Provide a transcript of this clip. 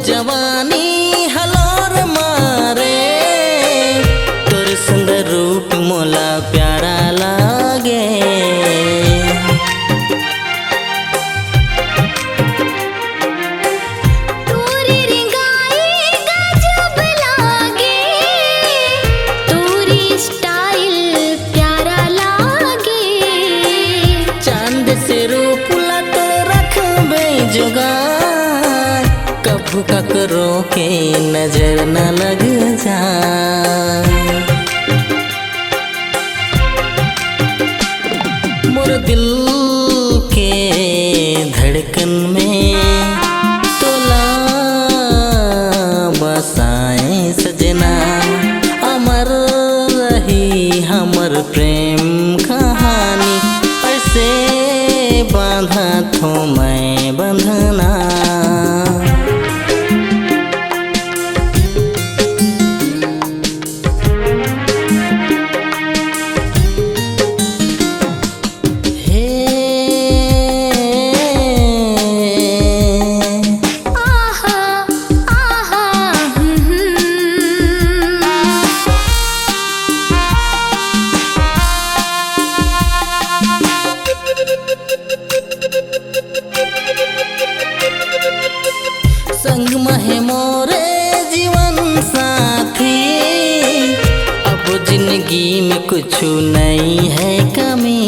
जवानी हलोर मारे, तोर सुंदर रूप मोला प्यारा लागे। तोरी रिंगाई गजब लागे, तोरी स्टाइल प्यारा लागे। चांद से रूप ला तो रखबे जुगा, कब ककरो के नजर न लग जा। मोर दिल के धड़कन में तोला बसाए सजना, अमर रही हमर प्रेम कहानी, ऐसे बांधा थो मैं बंधना। संग में मोरे जीवन साथी, अब जिंदगी में कुछ नहीं है कमी।